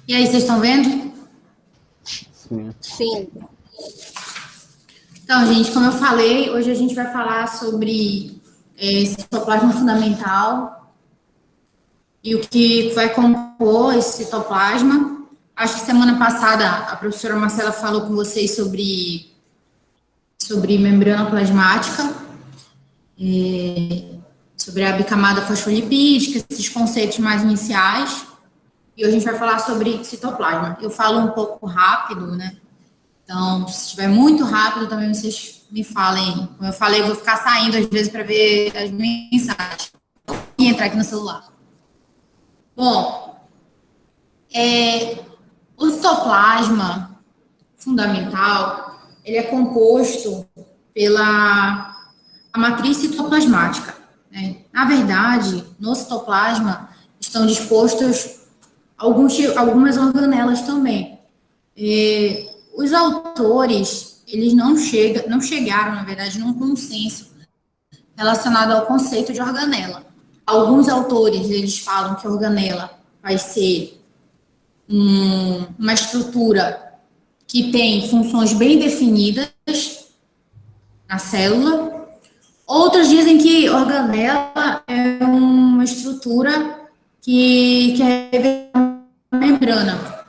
E aí, vocês estão vendo? Sim. Sim. Então, gente, como eu falei, hoje a gente vai falar sobre citoplasma fundamental e o que vai compor esse citoplasma. Acho que semana passada a professora Marcela falou com vocês sobre membrana plasmática, sobre a bicamada fosfolipídica, esses conceitos mais iniciais. E hoje a gente vai falar sobre citoplasma. Eu falo um pouco rápido, né? Então, se estiver muito rápido, também vocês me falem. Como eu falei, eu vou ficar saindo às vezes para ver as mensagens e entrar aqui no celular. Bom, o citoplasma fundamental, ele é composto pela a matriz citoplasmática, né? Na verdade, no citoplasma estão dispostos algumas organelas também. Os autores, eles não chegaram, na verdade, num consenso relacionado ao conceito de organela. Alguns autores, eles falam que a organela vai ser uma estrutura que tem funções bem definidas na célula. Outros dizem que organela é uma estrutura que é a membrana.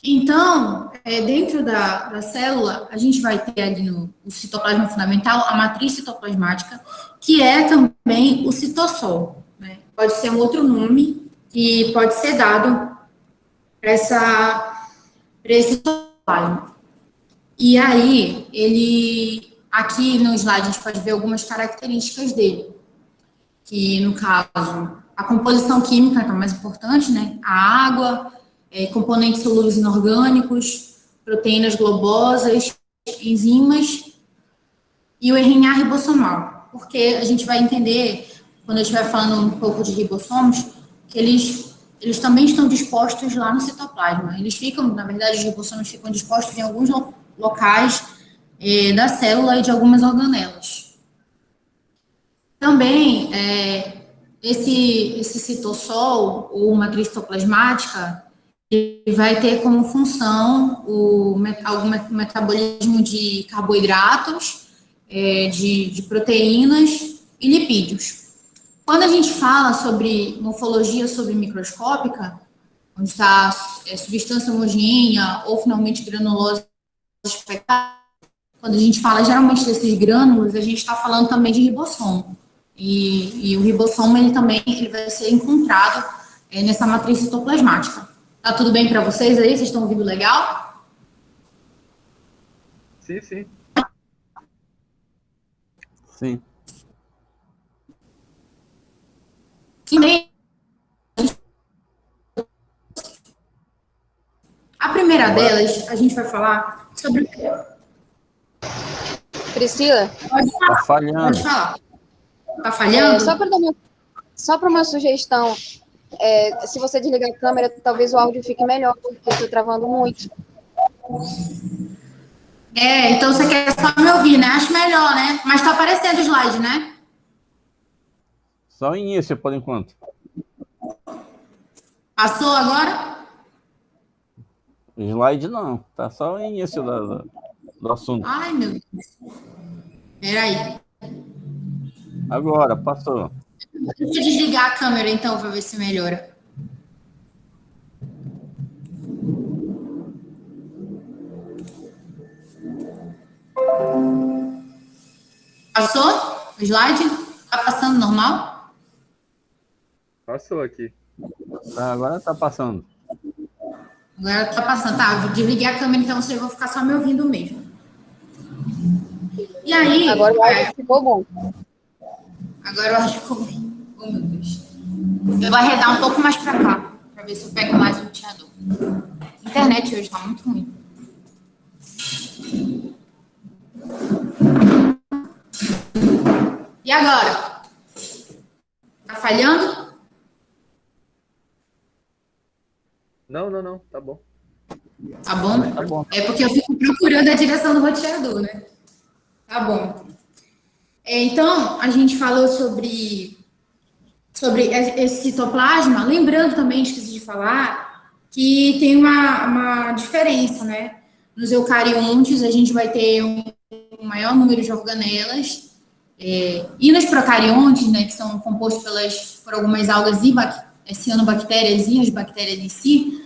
Então, dentro da célula, a gente vai ter ali no citoplasma fundamental a matriz citoplasmática, que é também o citossol, né? Pode ser um outro nome que pode ser dado para esse citoplasma. E aí, aqui no slide, a gente pode ver algumas características dele, que no caso, a composição química, que é o mais importante, né? A água, componentes solúveis inorgânicos, proteínas globosas, enzimas e o RNA ribossomal. Porque a gente vai entender, quando eu estiver falando um pouco de ribossomos, que eles também estão dispostos lá no citoplasma. Eles ficam, na verdade, os ribossomos ficam dispostos em alguns locais da célula e de algumas organelas. Também, esse citossol, ou matriz citoplasmática, ele vai ter como função algum metabolismo de carboidratos, de proteínas e lipídios. Quando a gente fala sobre morfologia submicroscópica, onde está substância homogênea ou finalmente granulosa espectral, quando a gente fala geralmente desses grânulos, a gente está falando também de ribossomo. E o ribossomo ele vai ser encontrado nessa matriz citoplasmática. Tá tudo bem para vocês aí? Vocês estão ouvindo legal? Sim, sim. Sim. A primeira delas, a gente vai falar sobre... Priscila? Pode falar. Tá falhando. Pode falar. Tá falhando? Só para uma sugestão, se você desligar a câmera, talvez o áudio fique melhor, porque eu estou travando muito. Então você quer só me ouvir, né? Acho melhor, né? Mas tá aparecendo o slide, né? Só início, por enquanto. Passou agora? Slide não, tá só o início do assunto. Ai, meu Deus. Peraí. Agora, passou. Deixa eu desligar a câmera, então, para ver se melhora. Passou? O slide? Tá passando normal? Passou aqui. Agora tá passando. Agora tá passando. Tá, vou desligar a câmera, então vocês vão ficar só me ouvindo mesmo. E aí... Agora o áudio ficou bom. Agora eu acho que ficou bem. Oh, meu Deus. Eu vou arredar um pouco mais para cá, para ver se eu pego mais o roteador. A internet hoje está muito ruim. E agora? Tá falhando? Não. Tá bom. Tá bom? Tá bom. É porque eu fico procurando a direção do roteador, né? Tá bom. Então, a gente falou sobre sobre esse citoplasma, lembrando também, esqueci de falar, que tem uma diferença, né? Nos eucariontes, a gente vai ter um maior número de organelas, e nos procariontes, né, que são compostos por algumas algas e cianobactérias e as bactérias em si,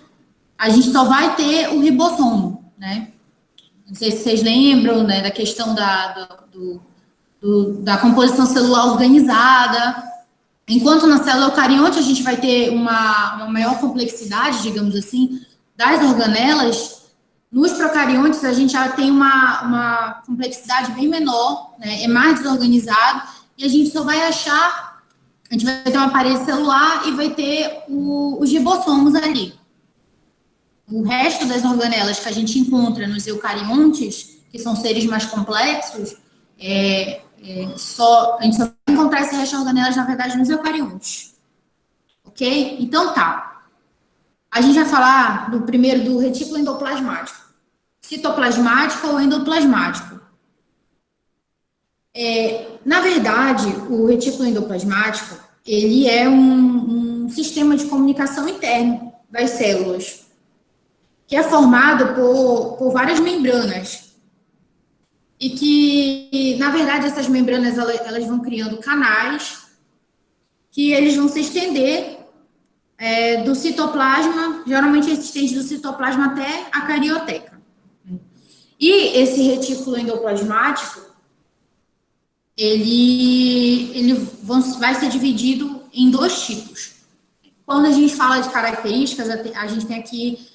a gente só vai ter o ribossomo, né? Não sei se vocês lembram, né, da questão da composição celular organizada. Enquanto na célula eucarionte a gente vai ter uma maior complexidade, digamos assim, das organelas, nos procariontes a gente já tem uma complexidade bem menor, né, é mais desorganizado, e a gente só vai achar, a gente vai ter uma parede celular e vai ter os ribossomos ali. O resto das organelas que a gente encontra nos eucariontes, que são seres mais complexos, a gente só vai encontrar esse resto de organelas, na verdade, nos eucariontes. Ok? Então, tá. A gente vai falar primeiro do retículo endoplasmático. Citoplasmático ou endoplasmático. Na verdade, o retículo endoplasmático, ele é um sistema de comunicação interno das células, que é formado por várias membranas. E que, na verdade, essas membranas, elas vão criando canais que eles vão se estender do citoplasma, geralmente se estende do citoplasma até a carioteca. E esse retículo endoplasmático, ele vai ser dividido em dois tipos. Quando a gente fala de características, a gente tem aqui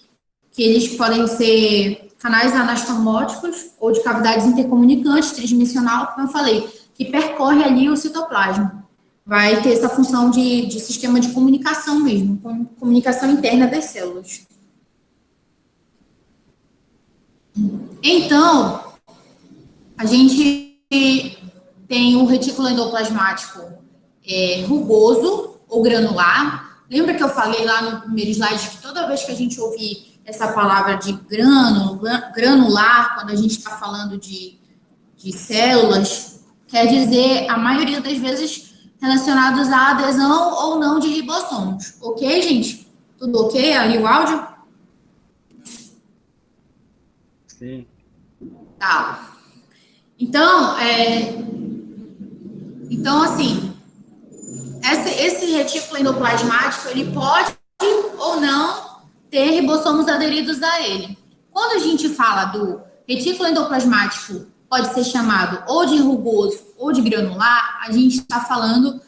que eles podem ser canais anastomóticos ou de cavidades intercomunicantes, tridimensional, como eu falei, que percorre ali o citoplasma. Vai ter essa função de sistema de comunicação mesmo, comunicação interna das células. Então, a gente tem o retículo endoplasmático rugoso ou granular. Lembra que eu falei lá no primeiro slide que toda vez que a gente ouvir essa palavra de granular, quando a gente está falando de células, quer dizer, a maioria das vezes, relacionados à adesão ou não de ribossomos. Ok, gente? Tudo ok? Aí o áudio? Sim. Tá. Então, assim, esse retículo endoplasmático, ele pode ou não ter ribossomos aderidos a ele. Quando a gente fala do retículo endoplasmático, pode ser chamado ou de rugoso ou de granular, a gente está falando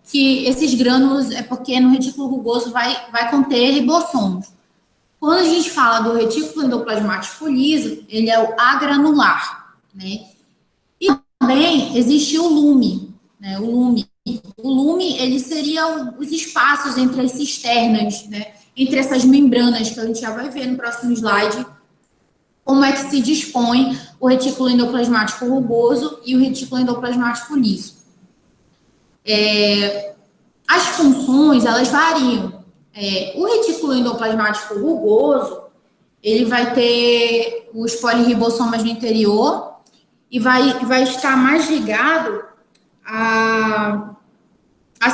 que esses grânulos é porque no retículo rugoso vai conter ribossomos. Quando a gente fala do retículo endoplasmático liso, ele é o agranular, né? E também existe o lume, né? O lume, ele seria os espaços entre as cisternas, né? Entre essas membranas, que a gente já vai ver no próximo slide, como é que se dispõe o retículo endoplasmático rugoso e o retículo endoplasmático liso. As funções, elas variam. O retículo endoplasmático rugoso, ele vai ter os polirribossomas no interior e vai estar mais ligado à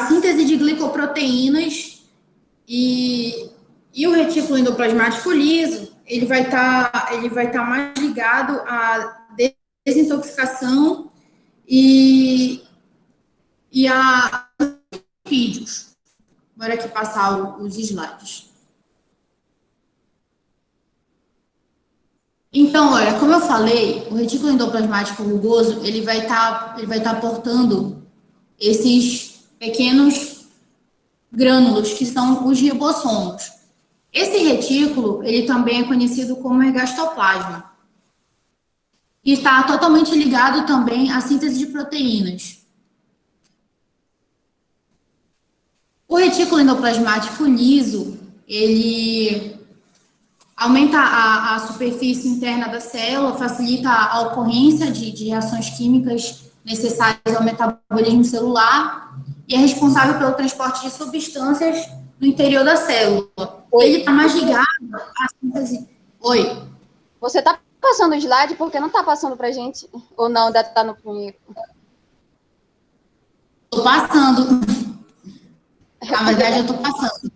síntese de glicoproteínas e o retículo endoplasmático liso, ele vai estar mais ligado à desintoxicação e a lipídios. Bora aqui passar os slides. Então, olha, como eu falei, o retículo endoplasmático rugoso, ele vai estar portando esses pequenos grânulos, que são os ribossomos. Esse retículo, ele também é conhecido como ergastoplasma. E está totalmente ligado também à síntese de proteínas. O retículo endoplasmático liso, ele aumenta a superfície interna da célula, facilita a ocorrência de reações químicas necessárias ao metabolismo celular e é responsável pelo transporte de substâncias no interior da célula. Ele está mais ligado à síntese. Oi. Você está passando o slide porque não está passando para a gente? Ou não, ainda está no primeiro? Estou passando. Na verdade, eu estou passando.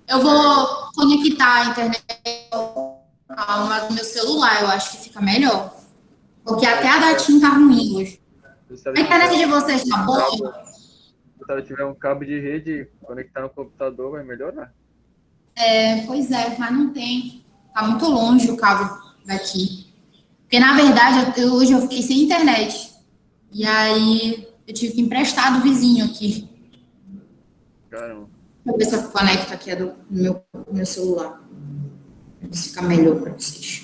Eu vou conectar a internet ao meu celular, eu acho que fica melhor. Porque até a datinha tá ruim hoje. A internet de vocês tá boa? Se ela tiver um cabo de rede, conectar no computador, vai melhorar. Pois é, mas não tem. Tá muito longe o cabo daqui. Porque, na verdade, hoje eu fiquei sem internet. E aí, eu tive que emprestar do vizinho aqui. Caramba. Vou ver se eu conecto aqui no meu celular. Pra ficar melhor para vocês.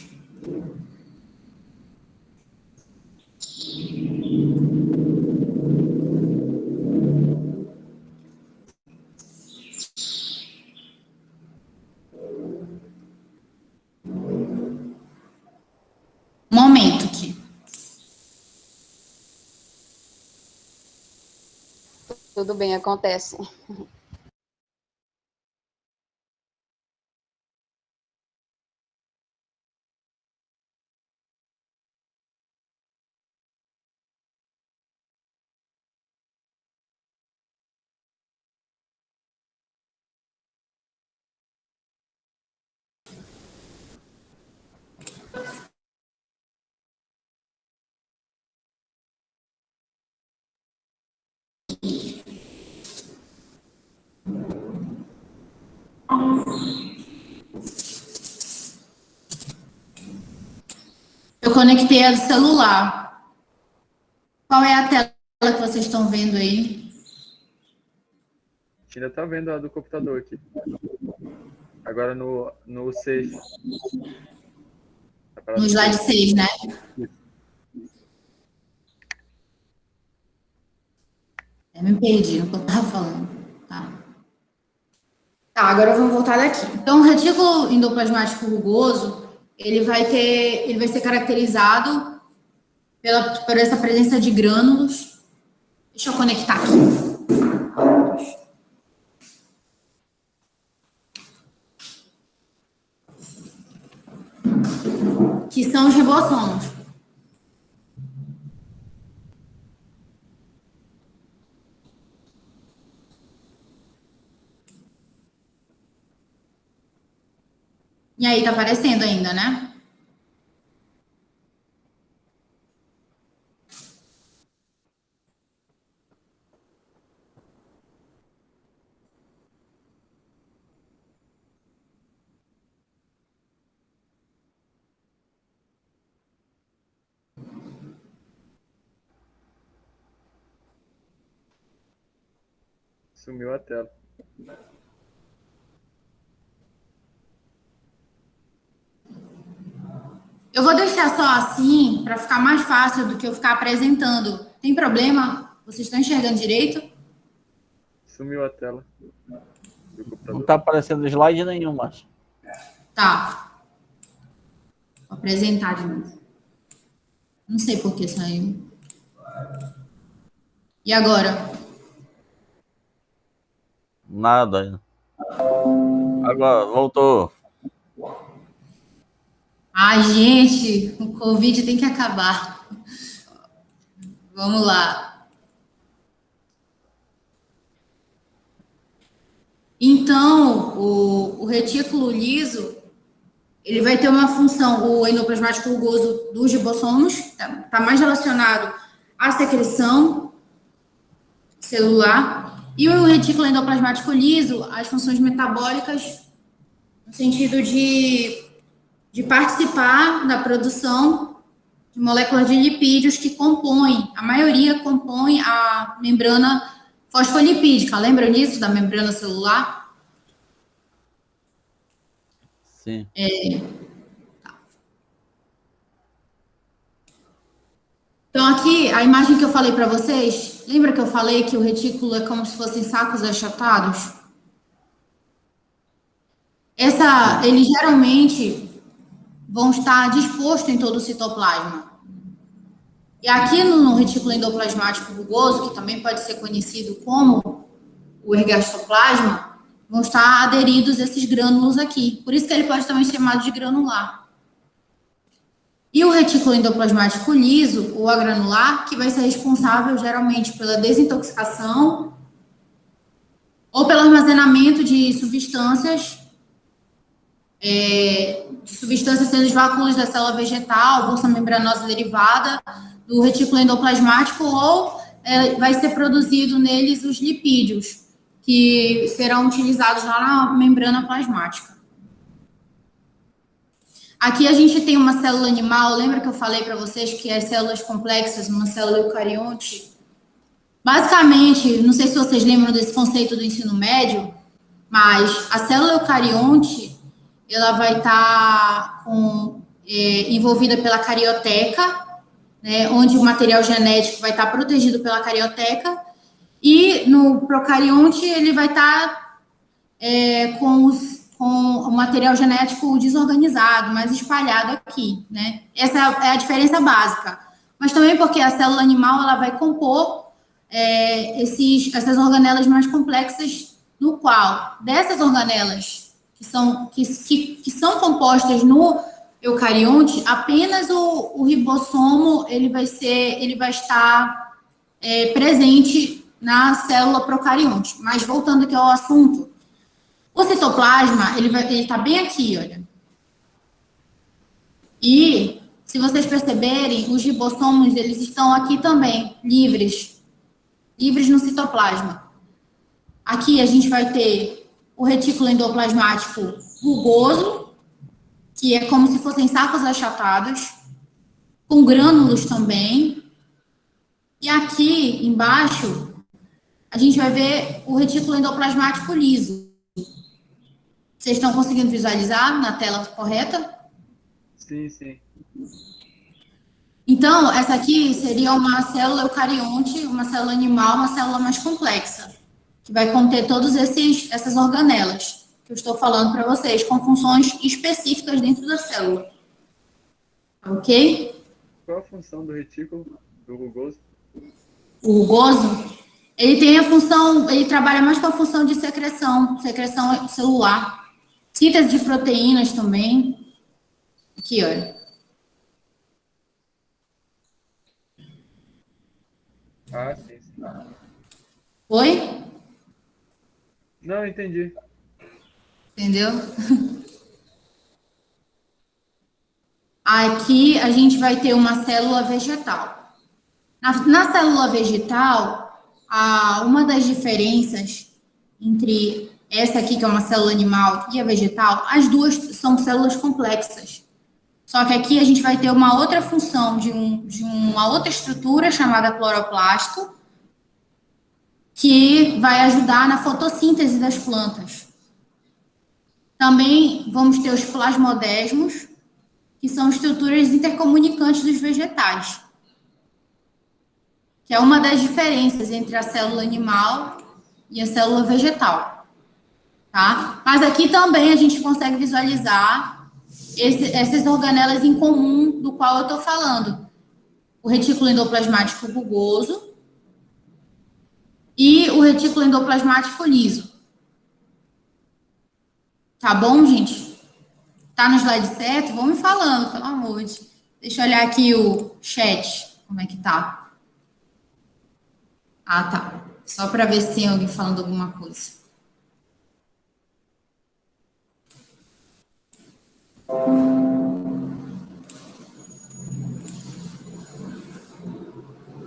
Um momento aqui. Tudo bem, acontece. Eu conectei a do celular. Qual é a tela que vocês estão vendo aí? A gente ainda tá vendo a do computador aqui. Agora no 6. No slide 6, né? Eu me perdi no que eu estava falando. Tá, agora vamos voltar daqui. Então, o retículo endoplasmático rugoso, ele vai ser caracterizado por essa presença de grânulos. Deixa eu conectar aqui. Que são os ribossomos. E aí, tá aparecendo ainda, né? Sumiu a tela. Eu vou deixar só assim, para ficar mais fácil do que eu ficar apresentando. Tem problema? Vocês estão enxergando direito? Sumiu a tela do computador. Não tá aparecendo slide nenhum, mas. Tá. Vou apresentar de novo. Não sei por que saiu. E agora? Nada. Agora, voltou. Ai, gente, o Covid tem que acabar. Vamos lá. Então, o retículo liso, ele vai ter uma função, o endoplasmático rugoso dos ribossomos, tá mais relacionado à secreção celular, e o retículo endoplasmático liso, as funções metabólicas, no sentido de participar da produção de moléculas de lipídios que compõem, a maioria compõe a membrana fosfolipídica. Lembra disso, da membrana celular? Sim. Então, aqui, a imagem que eu falei para vocês, lembra que eu falei que o retículo é como se fossem sacos achatados? Eles geralmente vão estar dispostos em todo o citoplasma. E aqui no retículo endoplasmático rugoso, que também pode ser conhecido como o ergastoplasma, vão estar aderidos esses grânulos aqui. Por isso que ele pode também ser chamado de granular. E o retículo endoplasmático liso, ou agranular, que vai ser responsável geralmente pela desintoxicação ou pelo armazenamento de substâncias sendo os váculos da célula vegetal, bolsa membranosa derivada do retículo endoplasmático, ou vai ser produzido neles os lipídios, que serão utilizados lá na membrana plasmática. Aqui a gente tem uma célula animal, lembra que eu falei para vocês que as células complexas, uma célula eucarionte, basicamente, não sei se vocês lembram desse conceito do ensino médio, mas a célula eucarionte, ela vai estar envolvida pela carioteca, né, onde o material genético vai estar protegido pela carioteca, e no procarionte ele vai estar com o material genético desorganizado, mais espalhado aqui, né? Essa é a diferença básica. Mas também porque a célula animal ela vai compor essas organelas mais complexas, no qual dessas organelas que são compostas no eucarionte, apenas o ribossomo ele vai estar presente na célula procarionte. Mas voltando aqui ao assunto, o citoplasma, ele está bem aqui, olha. E, se vocês perceberem, os ribossomos, eles estão aqui também, livres no citoplasma. Aqui a gente vai ter o retículo endoplasmático rugoso, que é como se fossem sacos achatados, com grânulos também. E aqui embaixo, a gente vai ver o retículo endoplasmático liso. Vocês estão conseguindo visualizar na tela correta? Sim, sim. Então, essa aqui seria uma célula eucarionte, uma célula animal, uma célula mais complexa, que vai conter todas essas organelas que eu estou falando para vocês, com funções específicas dentro da célula. Ok? Qual a função do retículo, do rugoso? O rugoso, ele tem a função, ele trabalha mais com a função de secreção celular, síntese de proteínas também. Aqui, olha. Ah, sim, sim. Oi? Não, entendi. Entendeu? Aqui a gente vai ter uma célula vegetal. Na célula vegetal, uma das diferenças entre essa aqui, que é uma célula animal, e a vegetal, as duas são células complexas. Só que aqui a gente vai ter uma outra função de uma outra estrutura chamada cloroplasto, que vai ajudar na fotossíntese das plantas. Também vamos ter os plasmodesmos, que são estruturas intercomunicantes dos vegetais, que é uma das diferenças entre a célula animal e a célula vegetal, tá? Mas aqui também a gente consegue visualizar essas organelas em comum do qual eu estou falando. O retículo endoplasmático rugoso e o retículo endoplasmático liso. Tá bom, gente? Tá no slide certo? Vão me falando, pelo amor de... Deixa eu olhar aqui o chat, como é que tá. Ah, tá. Só para ver se tem alguém falando alguma coisa.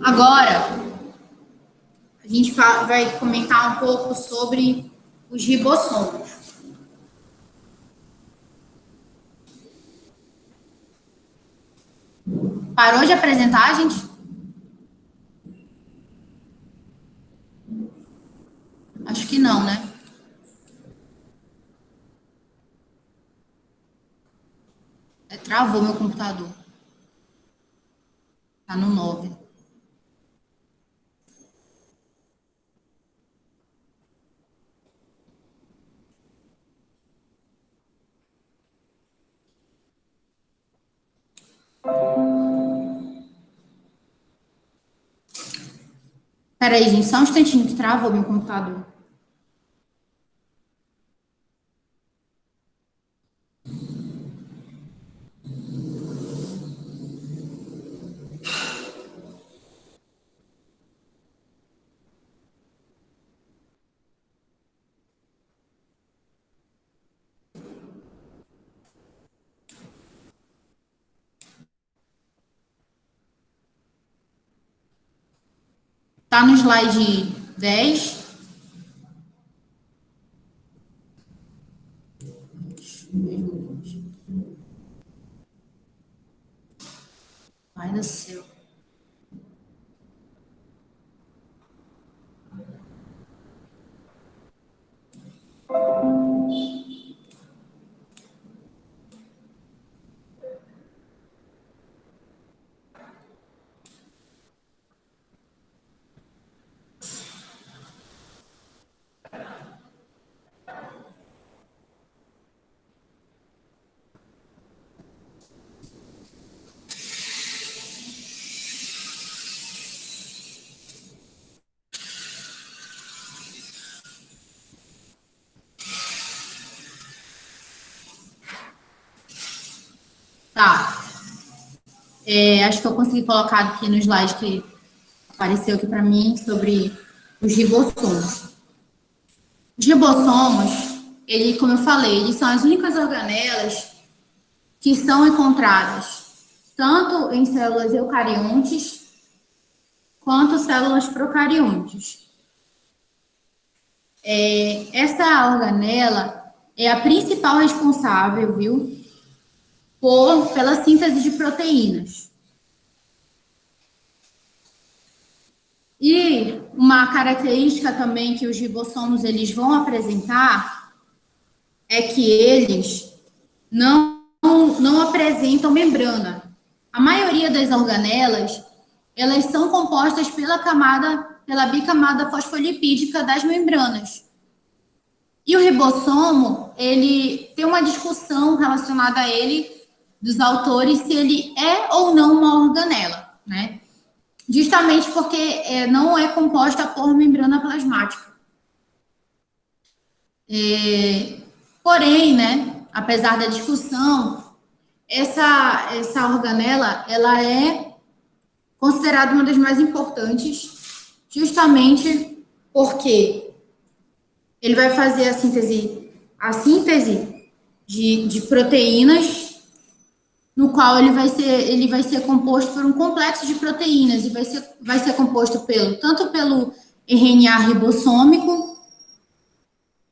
Agora, a gente vai comentar um pouco sobre os ribossomos. Parou de apresentar, gente? Acho que não, né? Travou meu computador. Tá no 9. Peraí, gente, só um instantinho que travou meu computador. Está no slide 10. Ai, do céu. Tá. Acho que eu consegui colocar aqui no slide que apareceu aqui para mim sobre os ribossomos. Os ribossomos, ele, como eu falei, eles são as únicas organelas que são encontradas tanto em células eucariontes quanto células procariontes. Essa organela é a principal responsável, viu, pela síntese de proteínas. E uma característica também que os ribossomos eles vão apresentar é que eles não apresentam membrana. A maioria das organelas, elas são compostas pela bicamada fosfolipídica das membranas. E o ribossomo, ele tem uma discussão relacionada a ele, dos autores, se ele é ou não uma organela, né? Justamente porque não é composta por membrana plasmática. Porém, né, apesar da discussão, essa organela, ela é considerada uma das mais importantes, justamente porque ele vai fazer a síntese de proteínas, no qual ele vai ser composto por um complexo de proteínas, e vai ser composto tanto pelo RNA ribossômico,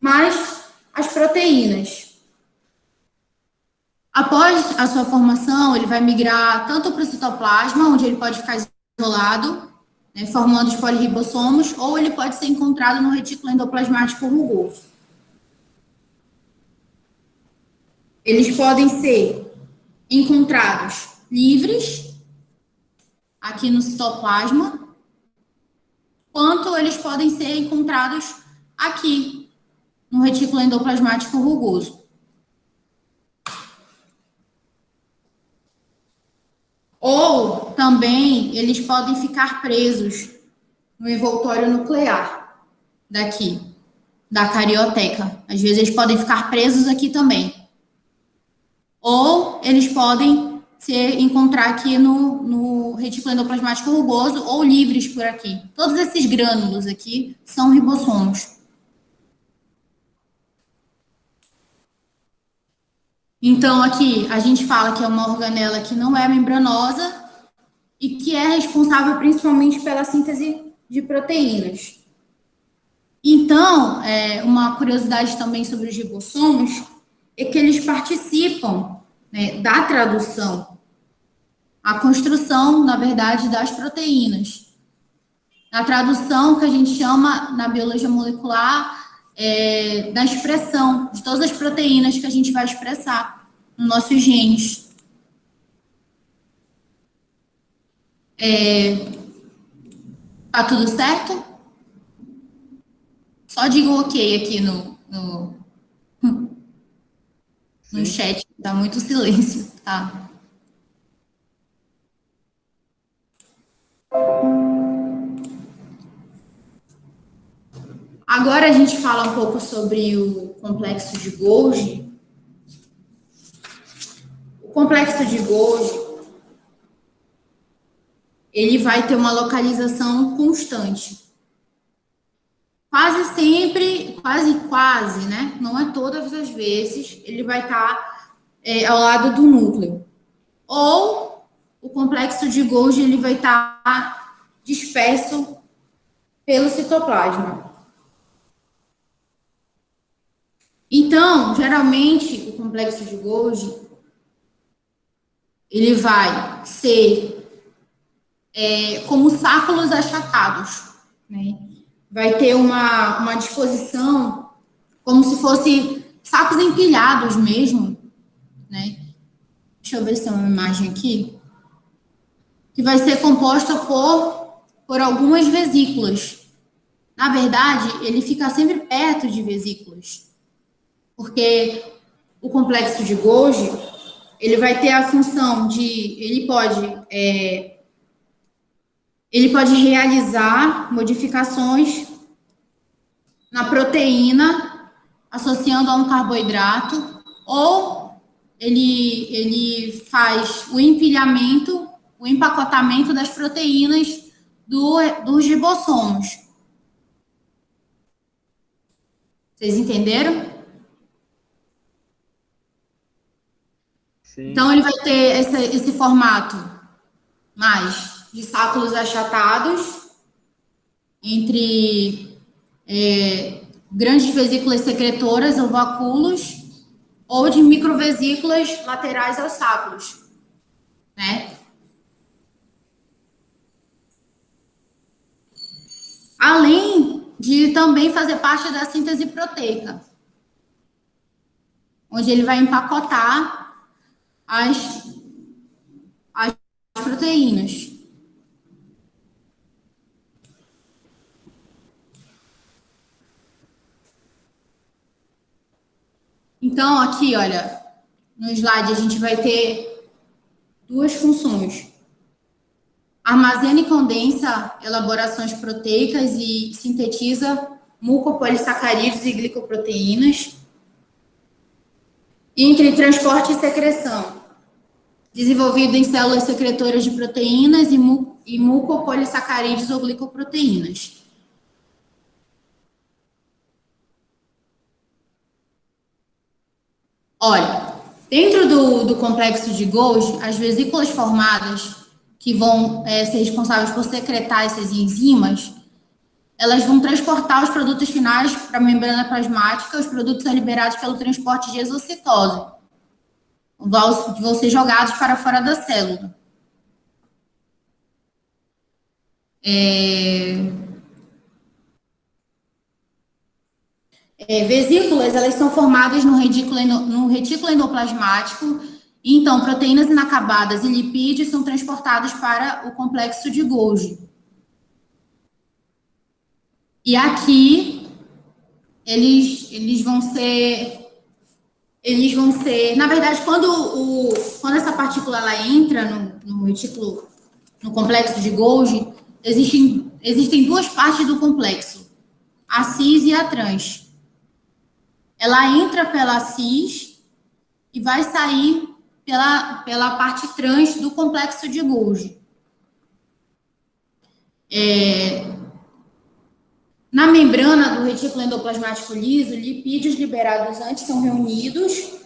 mas as proteínas. Após a sua formação, ele vai migrar tanto para o citoplasma, onde ele pode ficar isolado, né, formando os poliribossomos, ou ele pode ser encontrado no retículo endoplasmático rugoso. Eles podem ser encontrados livres, aqui no citoplasma, quanto eles podem ser encontrados aqui, no retículo endoplasmático rugoso. Ou, também, eles podem ficar presos no envoltório nuclear, daqui, da carioteca. Às vezes, eles podem ficar presos aqui também. Ou eles podem encontrar aqui no retículo endoplasmático rugoso ou livres por aqui. Todos esses grânulos aqui são ribossomos. Então, aqui a gente fala que é uma organela que não é membranosa e que é responsável principalmente pela síntese de proteínas. Então, uma curiosidade também sobre os ribossomos é que eles participam, né, da tradução, a construção, na verdade, das proteínas. A tradução que a gente chama, na biologia molecular, da expressão de todas as proteínas que a gente vai expressar nos nossos genes. Tá tudo certo? Só diga um ok aqui no chat, tá muito silêncio, tá? Agora a gente fala um pouco sobre o complexo de Golgi. O complexo de Golgi, ele vai ter uma localização constante. Quase sempre, quase, né? Não é todas as vezes, ele vai estar ao lado do núcleo. Ou o complexo de Golgi, ele vai estar disperso pelo citoplasma. Então, geralmente, o complexo de Golgi, ele vai ser como sáculos achatados, né? Vai ter uma disposição como se fosse sacos empilhados mesmo, né? Deixa eu ver se tem uma imagem aqui, que vai ser composta por algumas vesículas. Na verdade, ele fica sempre perto de vesículas, porque o complexo de Golgi, ele vai ter a função de, ele pode realizar modificações na proteína, associando a um carboidrato, ou ele faz o empilhamento, o empacotamento das proteínas dos ribossomos. Vocês entenderam? Sim. Então, ele vai ter esse formato mais de sáculos achatados entre grandes vesículas secretoras ou vacúolos, ou de microvesículas laterais aos sáculos, né? Além de também fazer parte da síntese proteica, onde ele vai empacotar as proteínas. Então, aqui, olha, no slide a gente vai ter duas funções. Armazena e condensa elaborações proteicas e sintetiza mucopolissacarídeos e glicoproteínas. Entre transporte e secreção, desenvolvido em células secretoras de proteínas e mucopolissacarídeos ou glicoproteínas. Olha, dentro do complexo de Golgi, as vesículas formadas que vão ser responsáveis por secretar essas enzimas, elas vão transportar os produtos finais para a membrana plasmática, os produtos são liberados pelo transporte de exocitose, vão ser jogados para fora da célula. Vesículas, elas são formadas no retículo endoplasmático, e então proteínas inacabadas e lipídios são transportados para o complexo de Golgi. E aqui eles vão ser, na verdade, quando essa partícula ela entra no retículo, no complexo de Golgi, existem duas partes do complexo, a cis e a trans. Ela entra pela cis e vai sair pela parte trans do complexo de Golgi. Na membrana do retículo endoplasmático liso, lipídios liberados antes são reunidos.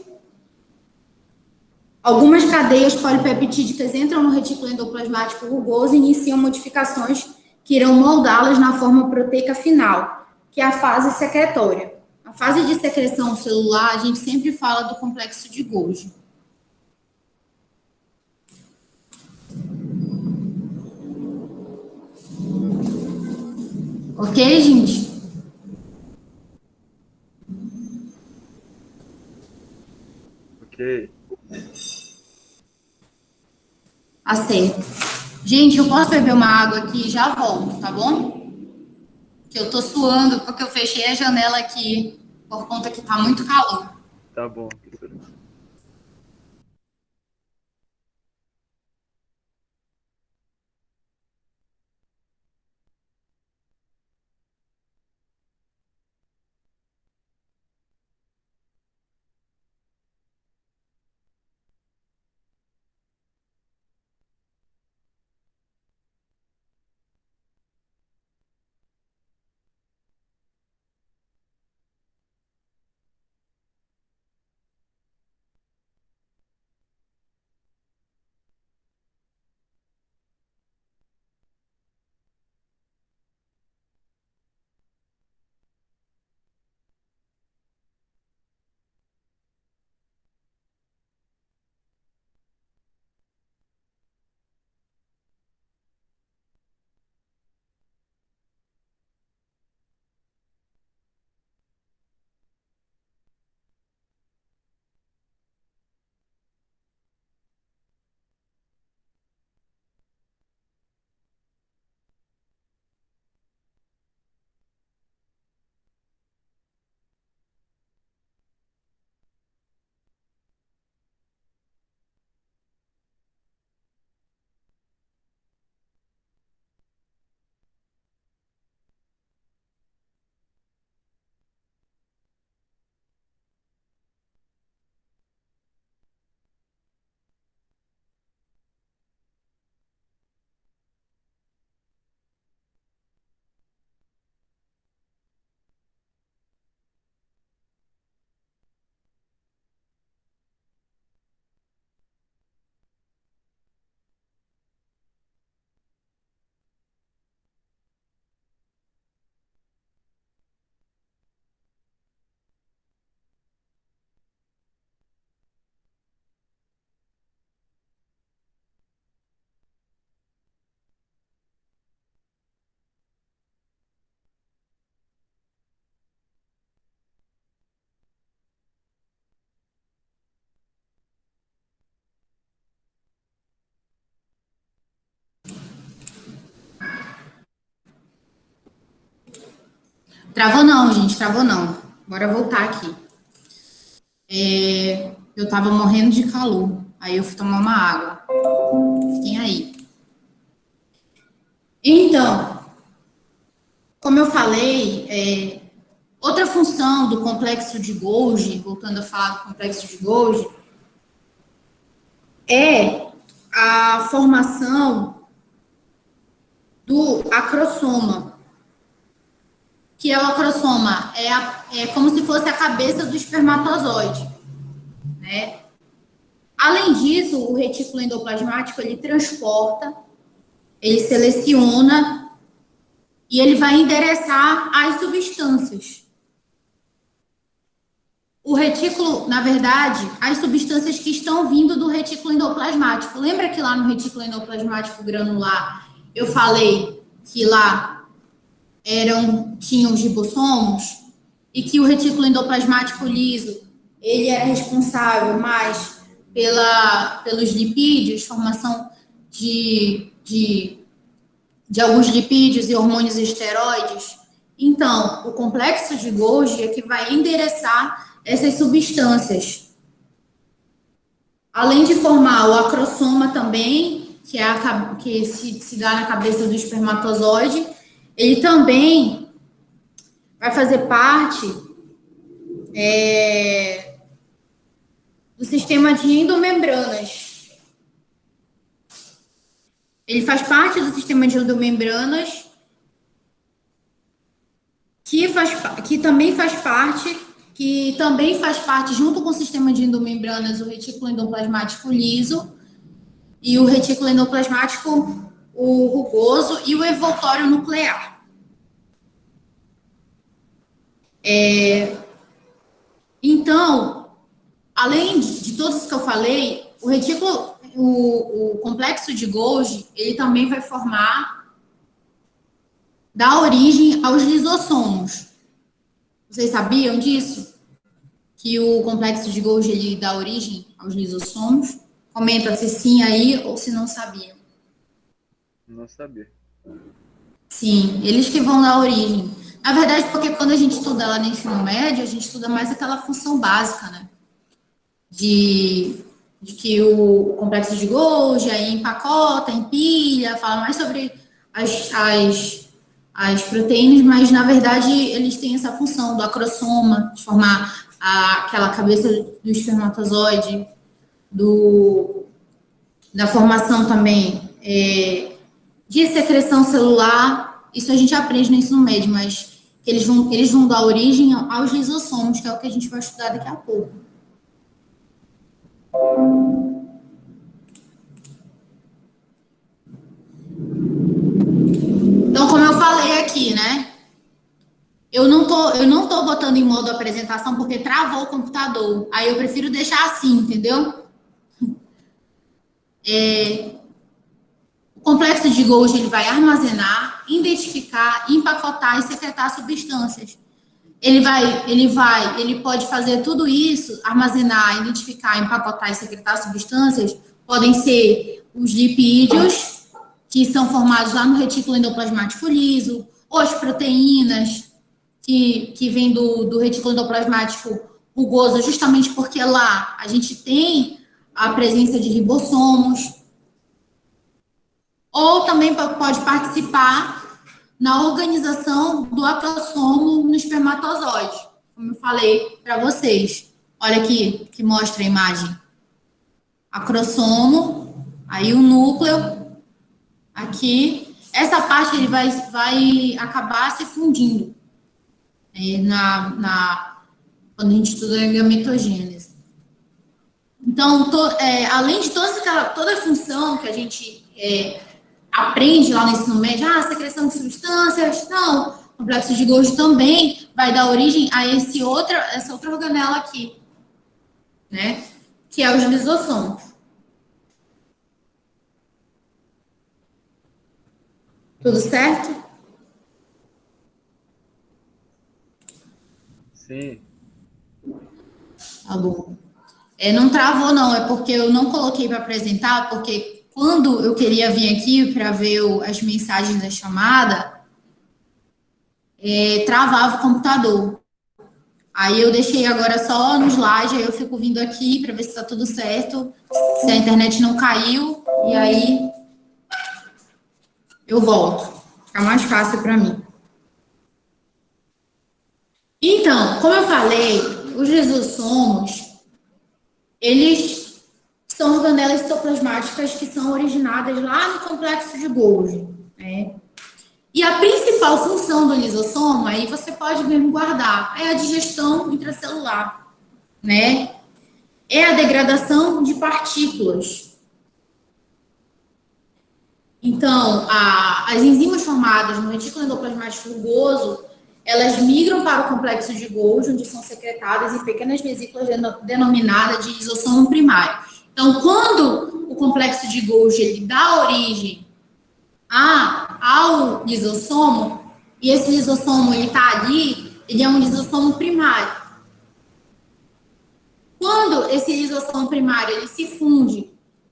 Algumas cadeias polipeptídicas entram no retículo endoplasmático rugoso e iniciam modificações que irão moldá-las na forma proteica final, que é a fase secretória. A fase de secreção celular, a gente sempre fala do complexo de Golgi. Ok, gente? Ok. Aceito. Gente, eu posso beber uma água aqui e já volto, tá bom? Que eu tô suando porque eu fechei a janela aqui por conta que tá muito calor. Tá bom, professora. Travou não, gente, travou não. Bora voltar aqui. Eu tava morrendo de calor, aí eu fui tomar uma água. Fiquem aí. Então, como eu falei, outra função do complexo de Golgi, voltando a falar do complexo de Golgi, é a formação do acrossoma. Que é o acrossoma? É como se fosse a cabeça do espermatozoide, né? Além disso, o retículo endoplasmático, ele transporta, ele seleciona e ele vai endereçar as substâncias. O retículo, na verdade, as substâncias que estão vindo do retículo endoplasmático. Lembra que lá no retículo endoplasmático granular, eu falei que lá tinham os ribossomos e que o retículo endoplasmático liso, ele era responsável mais pelos lipídios, formação de alguns lipídios e hormônios esteroides. Então, o complexo de Golgi é que vai endereçar essas substâncias. Além de formar o acrossoma também, que se dá na cabeça do espermatozoide, ele também vai fazer parte do sistema de endomembranas. Ele faz parte do sistema de endomembranas, que também faz parte, junto com o sistema de endomembranas, o retículo endoplasmático liso e o retículo endoplasmático o rugoso e o envoltório nuclear. Então, além de todos os que eu falei, o complexo de Golgi, ele também vai dar origem aos lisossomos. Vocês sabiam disso? Que o complexo de Golgi, ele dá origem aos lisossomos? Comenta se sim aí ou se não sabiam. Não sabia. Sim, eles que vão dar origem. Na verdade, porque quando a gente estuda lá no ensino médio, a gente estuda mais aquela função básica, né? De que o complexo de Golgi aí empacota, empilha, fala mais sobre as proteínas, mas na verdade eles têm essa função do acrossoma, de formar aquela cabeça do espermatozoide, da formação também de secreção celular. Isso a gente aprende no ensino médio, mas eles vão dar origem aos lisossomos, que é o que a gente vai estudar daqui a pouco. Então, como eu falei aqui, né? Eu não tô botando em modo apresentação porque travou o computador. Aí eu prefiro deixar assim, entendeu? O complexo de Golgi, ele vai armazenar, identificar, empacotar e secretar substâncias. Ele pode fazer tudo isso, armazenar, identificar, empacotar e secretar substâncias. Podem ser os lipídios, que são formados lá no retículo endoplasmático liso, ou as proteínas, que vêm do retículo endoplasmático rugoso, justamente porque lá a gente tem a presença de ribossomos. Ou também pode participar na organização do acrossomo no espermatozoide, como eu falei para vocês. Olha aqui, que mostra a imagem. Acrossomo, aí o núcleo, aqui. Essa parte ele vai acabar se fundindo quando a gente estuda a gametogênese. Então, além de toda a função que a gente aprende lá no ensino médio, secreção de substâncias, não, o complexo de Golgi também vai dar origem a essa outra organela aqui, né, que é os lisossomos. Tudo certo? Sim. Tá bom. Não travou, não, é porque eu não coloquei para apresentar, porque quando eu queria vir aqui para ver as mensagens da chamada, travava o computador. Aí eu deixei agora só no slide, aí eu fico vindo aqui para ver se está tudo certo, se a internet não caiu, e aí eu volto. Fica mais fácil para mim. Então, como eu falei, os lisossomos, eles são organelas citoplasmáticas que são originadas lá no complexo de Golgi, né? E a principal função do lisossomo, aí você pode mesmo guardar, é a digestão intracelular, né? É a degradação de partículas. Então, as enzimas formadas no retículo endoplasmático rugoso, elas migram para o complexo de Golgi, onde são secretadas em pequenas vesículas denominadas de lisossomo primário. Então, quando o complexo de Golgi ele dá origem ao lisossomo, e esse lisossomo ele está ali, ele é um lisossomo primário. Quando esse lisossomo primário ele se funde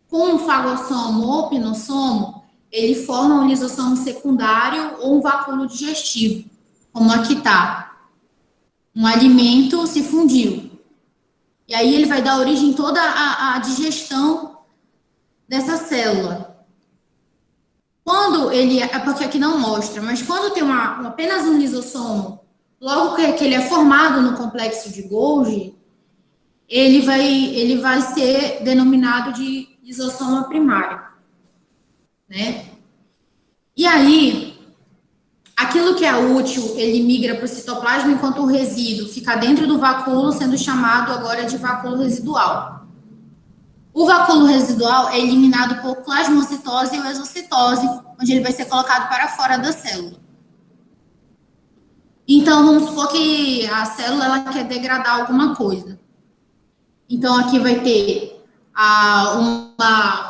com um fagossomo ou pinossomo, ele forma um lisossomo secundário ou um vacúolo digestivo, como aqui está. Um alimento se fundiu. E aí ele vai dar origem a toda a digestão dessa célula. Quando ele, é porque aqui não mostra, mas quando tem apenas um lisossomo, logo que ele é formado no complexo de Golgi, ele vai ser denominado de lisossomo primário, né? E aí, aquilo que é útil, ele migra para o citoplasma, enquanto o resíduo fica dentro do vacúolo, sendo chamado agora de vacúolo residual. O vacúolo residual é eliminado por plasmocitose ou exocitose, onde ele vai ser colocado para fora da célula. Então, vamos supor que a célula ela quer degradar alguma coisa. Então, aqui vai ter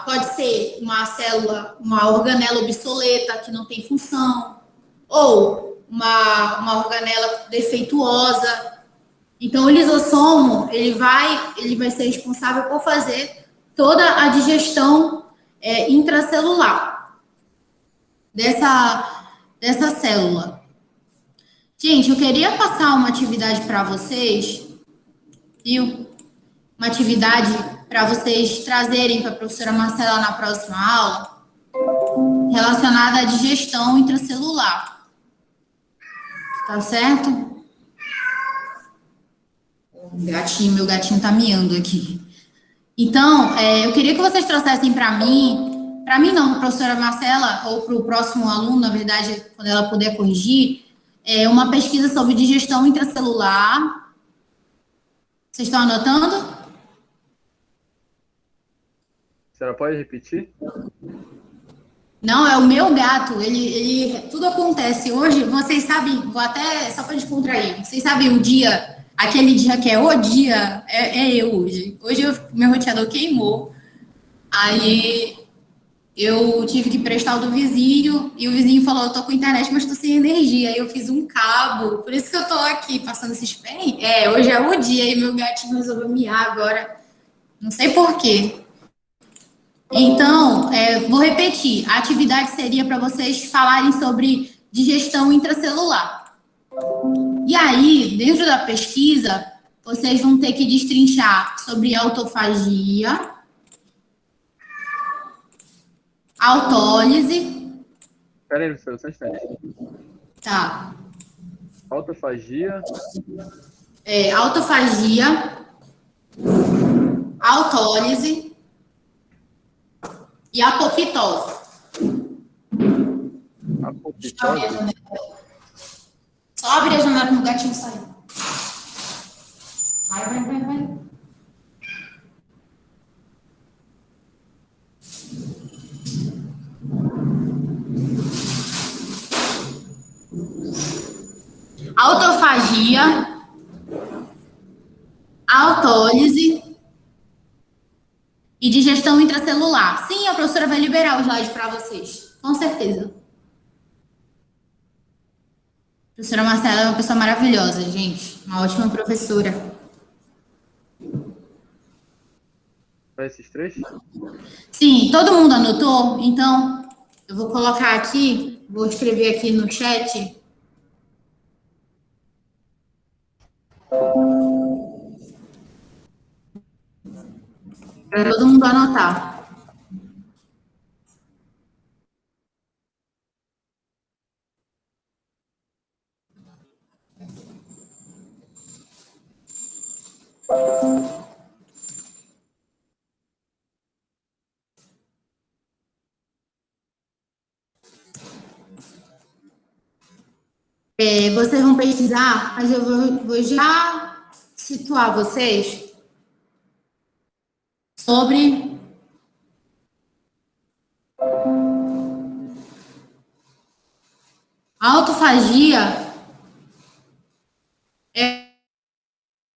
pode ser uma célula, uma organela obsoleta que não tem função, ou uma organela defeituosa. Então, o lisossomo, ele vai ser responsável por fazer toda a digestão intracelular dessa célula. Gente, eu queria passar uma atividade para vocês, viu? Uma atividade para vocês trazerem para a professora Marcela na próxima aula, relacionada à digestão intracelular. Tá certo? Meu gatinho tá miando aqui. Então, eu queria que vocês trouxessem para mim não, para a professora Marcela, ou para o próximo aluno, na verdade, quando ela puder corrigir, uma pesquisa sobre digestão intracelular. Vocês estão anotando? A senhora pode repetir? Não, é o meu gato. Ele tudo acontece hoje. Vocês sabem, vou até só para descontrair. Vocês sabem o dia, aquele dia que é o dia, eu hoje. Hoje meu roteador queimou. Aí eu tive que prestar o do vizinho e o vizinho falou: eu tô com internet, mas tô sem energia. Aí eu fiz um cabo, por isso que eu tô aqui passando esses pés. Hoje é o dia e meu gatinho resolveu miar agora. Não sei por quê. Então, vou repetir. A atividade seria para vocês falarem sobre digestão intracelular. E aí, dentro da pesquisa, vocês vão ter que destrinchar sobre autofagia, autólise. Espera aí, professor, só um instante. Tá. Autofagia. Autofagia, autólise e apoptose. Apoptose. Só abrir a janela para o gatinho sair. Vai. Autofagia, autólise e digestão intracelular. Sim, a professora vai liberar o slide para vocês, com certeza. A professora Marcela é uma pessoa maravilhosa, gente. Uma ótima professora. Para esses três? Sim, todo mundo anotou? Então, eu vou colocar aqui, vou escrever aqui no chat Para todo mundo anotar. Vocês vão pesquisar, mas eu vou já situar vocês sobre a autofagia. É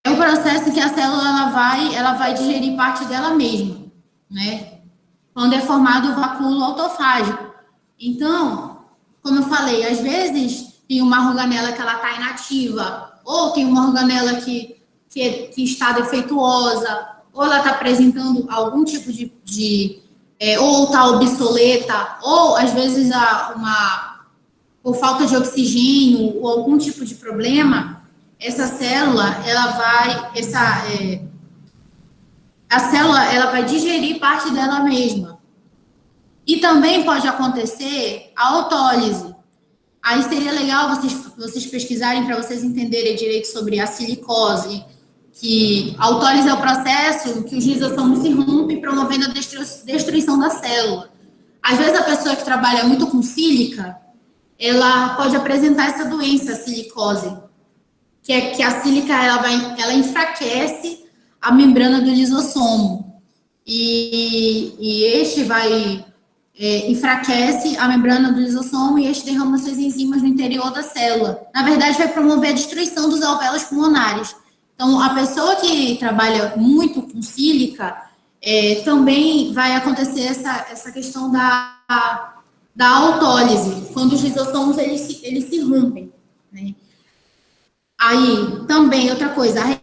um processo em que a célula ela vai digerir parte dela mesma, né? Quando é formado o vacúolo autofágico. Então, como eu falei, às vezes tem uma organela que ela está inativa, ou tem uma organela que está defeituosa, ou ela está apresentando algum tipo ou está obsoleta, ou às vezes por falta de oxigênio ou algum tipo de problema, essa célula, a célula, ela vai digerir parte dela mesma. E também pode acontecer a autólise. Aí seria legal vocês pesquisarem para vocês entenderem direito sobre a silicose, que a autólise é o processo que os lisossomos se rompem, promovendo a destruição da célula. Às vezes a pessoa que trabalha muito com sílica, ela pode apresentar essa doença, a silicose, que a sílica ela enfraquece a membrana do lisossomo. E este enfraquece a membrana do lisossomo e este derrama suas enzimas no interior da célula. Na verdade, vai promover a destruição dos alvéolos pulmonares. Então, a pessoa que trabalha muito com sílica, também vai acontecer essa questão da autólise, quando os lisossomos eles se rompem, né? Aí, também, outra coisa, a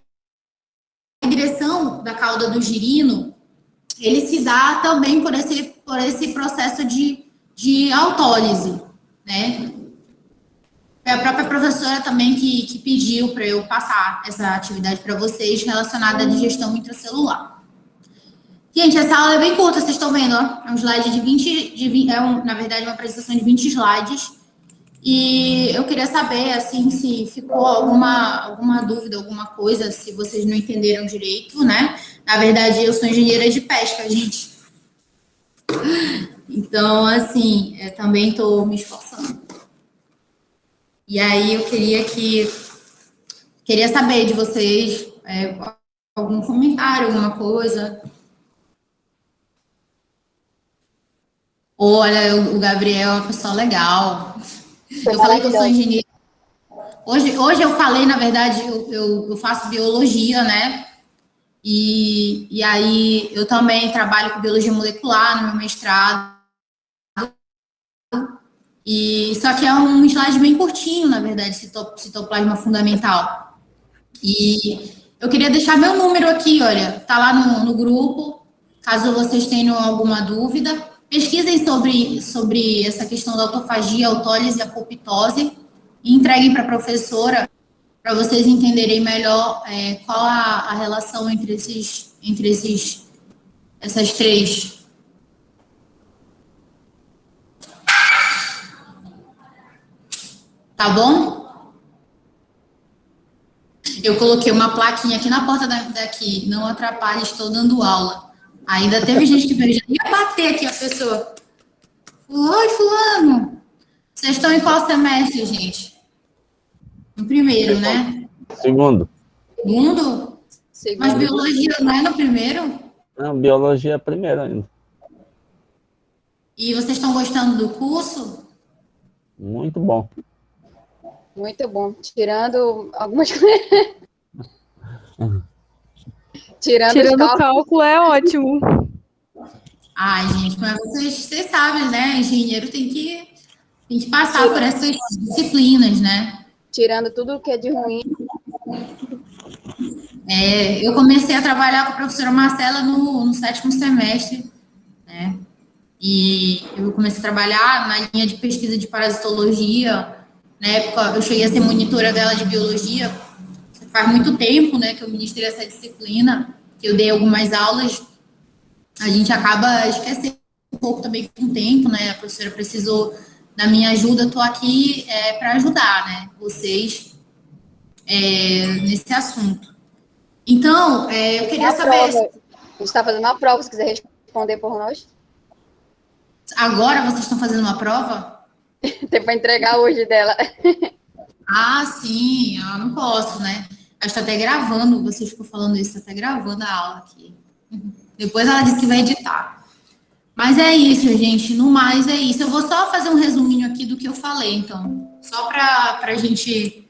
regressão da cauda do girino, ele se dá também por esse processo de autólise, né? É a própria professora também que pediu para eu passar essa atividade para vocês relacionada à digestão intracelular. Gente, essa aula é bem curta, vocês estão vendo, ó? É um slide de 20, na verdade, uma apresentação de 20 slides. E eu queria saber, assim, se ficou alguma dúvida, alguma coisa, se vocês não entenderam direito, né? Na verdade, eu sou engenheira de pesca, gente. Então, assim, também estou me esforçando. E aí, eu queria saber de vocês algum comentário, alguma coisa. Olha, o Gabriel é uma pessoa legal. Eu falei que eu sou engenheira. Hoje eu falei, na verdade, eu faço biologia, né? E aí eu também trabalho com biologia molecular no meu mestrado. Só que é um slide bem curtinho, na verdade, citoplasma fundamental. E eu queria deixar meu número aqui, olha, tá lá no grupo, caso vocês tenham alguma dúvida. Pesquisem sobre essa questão da autofagia, autólise e apoptose e entreguem para a professora para vocês entenderem melhor qual a relação entre essas três. Tá bom? Eu coloquei uma plaquinha aqui na porta daqui, não atrapalhe, estou dando aula. Ainda teve gente que veio, já ia bater aqui a pessoa. Oi, fulano. Vocês estão em qual semestre, gente? No primeiro, né? Segundo. Segundo? Mas biologia não é no primeiro? Não, biologia é primeiro ainda. E vocês estão gostando do curso? Muito bom. Muito bom. Tirando algumas coisas. Tirando o cálculo é ótimo. Ai, gente, mas vocês sabem, né? Engenheiro tem que passar por essas disciplinas, né? Tirando tudo que é de ruim. Eu comecei a trabalhar com a professora Marcela no 7º semestre, né? E eu comecei a trabalhar na linha de pesquisa de parasitologia. Na época, eu cheguei a ser monitora dela de biologia. faz muito tempo, né, que eu ministrei essa disciplina, que eu dei algumas aulas, a gente acaba esquecendo um pouco também com o tempo, né? A professora precisou da minha ajuda, estou aqui para ajudar, né, vocês nesse assunto. Então, eu queria saber... A gente está fazendo uma prova, se quiser responder por nós. Agora vocês estão fazendo uma prova? Tem para entregar hoje dela. Ah, sim, eu não posso, né? Eu estou até gravando, vocês ficam falando isso, estou até gravando a aula aqui. Depois ela disse que vai editar. Mas é isso, gente, no mais é isso. Eu vou só fazer um resuminho aqui do que eu falei, então. Só para a gente...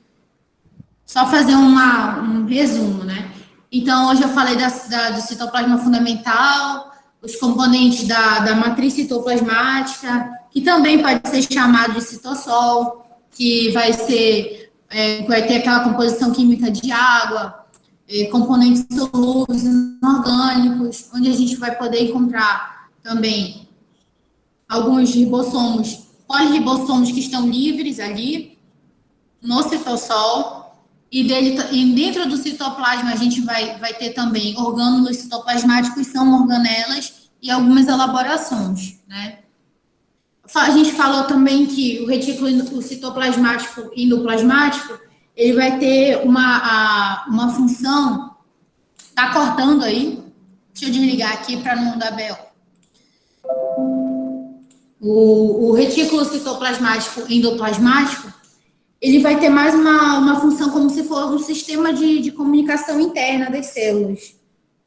Só fazer um resumo, né? Então, hoje eu falei do citoplasma fundamental, os componentes da matriz citoplasmática, que também pode ser chamado de citossol, que vai ter aquela composição química de água, componentes solúveis, inorgânicos, onde a gente vai poder encontrar também alguns ribossomos, poliribossomos que estão livres ali no citossol. E dentro do citoplasma, a gente vai ter também orgânulos citoplasmáticos, são organelas, e algumas elaborações, né? A gente falou também que o retículo o citoplasmático endoplasmático, ele vai ter uma função... Tá cortando aí? Deixa eu desligar aqui para não dar B.O. O retículo citoplasmático endoplasmático, ele vai ter mais uma função como se fosse um sistema de comunicação interna das células,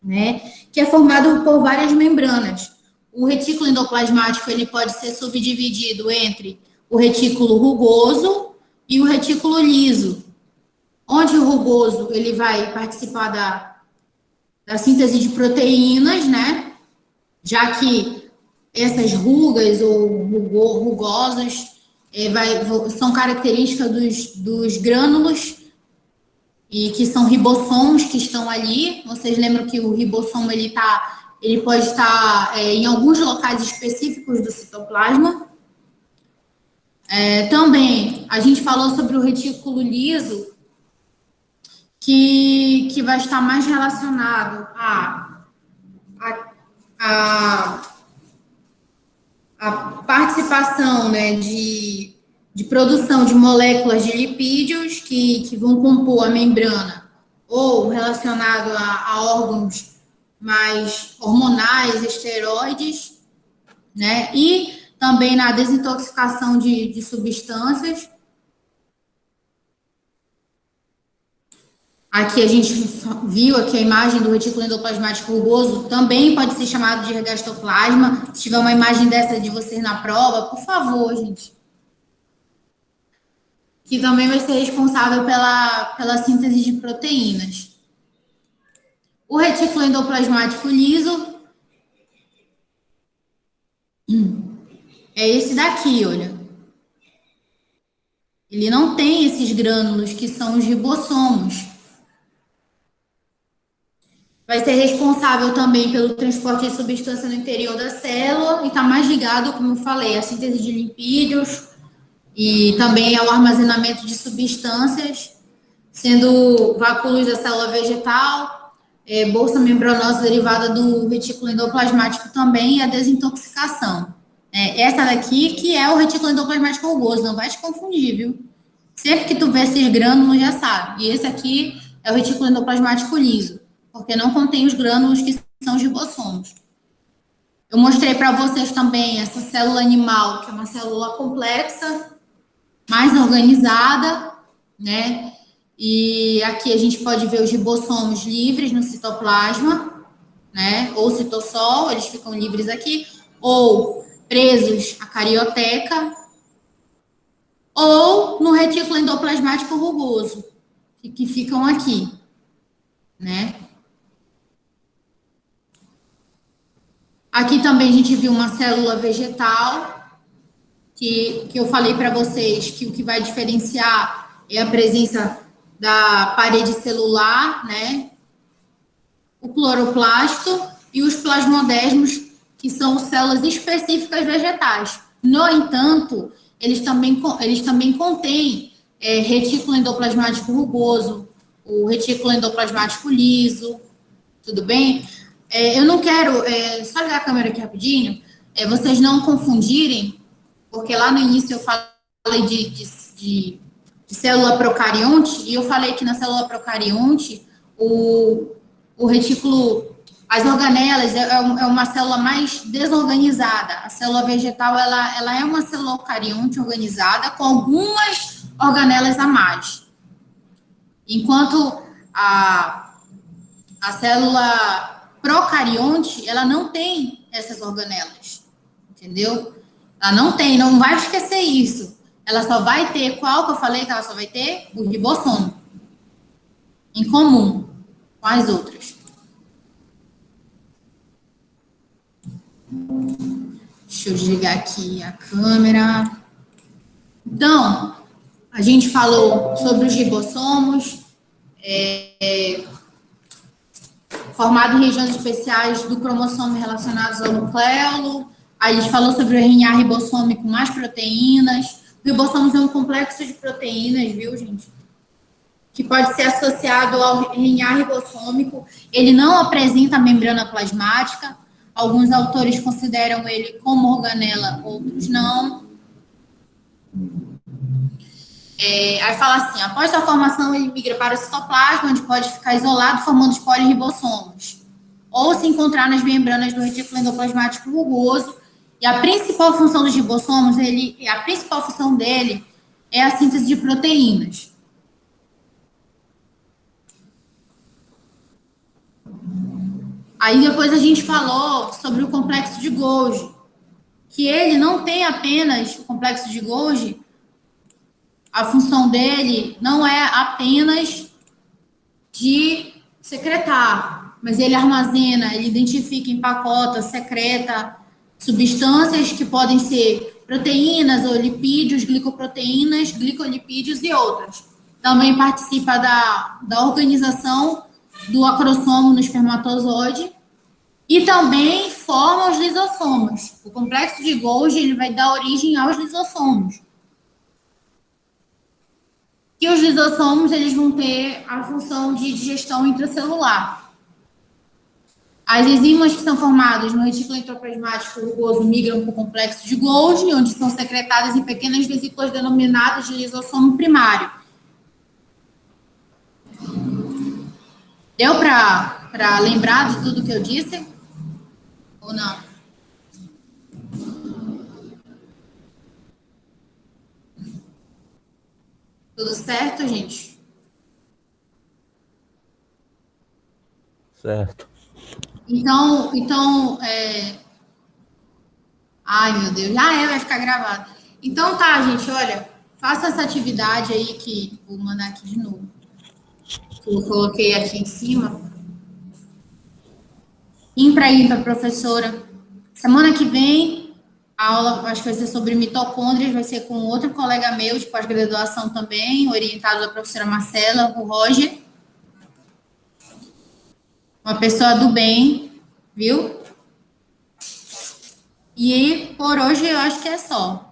né? Que é formado por várias membranas. O retículo endoplasmático, ele pode ser subdividido entre o retículo rugoso e o retículo liso. Onde o rugoso, ele vai participar da síntese de proteínas, né? Já que essas rugas ou rugosos são características dos grânulos e que são ribossomos que estão ali. Vocês lembram que o ribossomo ele pode estar em alguns locais específicos do citoplasma. Também a gente falou sobre o retículo liso, que vai estar mais relacionado a participação, né, de produção de moléculas de lipídios que vão compor a membrana, ou relacionado a órgãos mais hormonais, esteroides, né, e também na desintoxicação de substâncias. Aqui a gente viu aqui a imagem do retículo endoplasmático rugoso, também pode ser chamado de ergastoplasma. Se tiver uma imagem dessa de vocês na prova, por favor, gente. Que também vai ser responsável pela síntese de proteínas. O retículo endoplasmático liso é esse daqui, olha. Ele não tem esses grânulos que são os ribossomos. Vai ser responsável também pelo transporte de substância no interior da célula e está mais ligado, como eu falei, à síntese de lipídios e também ao armazenamento de substâncias, sendo vacúolos da célula vegetal, bolsa membranosa derivada do retículo endoplasmático também e a desintoxicação. Essa daqui que é o retículo endoplasmático rugoso, não vai te confundir, viu? Sempre que tu vê esses grânulos, já sabe. E esse aqui é o retículo endoplasmático liso, porque não contém os grânulos que são os ribossomos. Eu mostrei para vocês também essa célula animal, que é uma célula complexa, mais organizada, né? E aqui a gente pode ver os ribossomos livres no citoplasma, né? Ou citossol, eles ficam livres aqui, ou presos à carioteca, ou no retículo endoplasmático rugoso, que ficam aqui, né? Aqui também a gente viu uma célula vegetal, que eu falei para vocês que o que vai diferenciar é a presença da parede celular, né? O cloroplasto e os plasmodesmos, que são células específicas vegetais. No entanto, eles também contêm retículo endoplasmático rugoso, o retículo endoplasmático liso, tudo bem? Eu não quero, só ligar a câmera aqui rapidinho, vocês não confundirem, porque lá no início eu falei de célula procarionte, e eu falei que na célula procarionte, o retículo, as organelas é uma célula mais desorganizada. A célula vegetal, ela é uma célula eucarionte organizada com algumas organelas a mais. Enquanto a célula procarionte, ela não tem essas organelas, entendeu? Ela não tem, não vai esquecer isso. Ela só vai ter, qual que eu falei que ela só vai ter? O ribossomo, em comum com as outras. Deixa eu desligar aqui a câmera. Então, a gente falou sobre os ribossomos, formado em regiões especiais do cromossomo relacionados ao nucleolo. A gente falou sobre o RNA ribossômico mais proteínas. O ribossomos é um complexo de proteínas, viu, gente? Que pode ser associado ao RNA ribossômico. Ele não apresenta membrana plasmática. Alguns autores consideram ele como organela, outros não. Aí fala assim, após sua formação, ele migra para o citoplasma, onde pode ficar isolado, formando os poliribossomos, ou se encontrar nas membranas do retículo endoplasmático rugoso. E a principal função dos ribossomos, a principal função dele é a síntese de proteínas. Aí depois a gente falou sobre o complexo de Golgi, que ele não tem apenas o complexo de Golgi. A função dele não é apenas de secretar, mas ele armazena, ele identifica, empacota, secreta substâncias que podem ser proteínas ou lipídios, glicoproteínas, glicolipídios e outras. Também participa da organização do acrossomo no espermatozoide e também forma os lisossomos. O complexo de Golgi ele vai dar origem aos lisossomos. E os lisossomos, eles vão ter a função de digestão intracelular. As enzimas que são formadas no retículo endoplasmático rugoso migram para o complexo de Golgi, onde são secretadas em pequenas vesículas denominadas de lisossomo primário. Deu para lembrar de tudo que eu disse? Ou não? Tudo certo, gente? Certo. Então, ai, meu Deus, vai ficar gravado. Então tá, gente, olha, faça essa atividade aí que vou mandar aqui de novo. Que eu coloquei aqui em cima. Para ir para a professora. Semana que vem, a aula acho que vai ser sobre mitocôndrias, vai ser com outro colega meu de pós-graduação também, orientado da professora Marcela, o Roger. Uma pessoa do bem, viu? E por hoje eu acho que é só.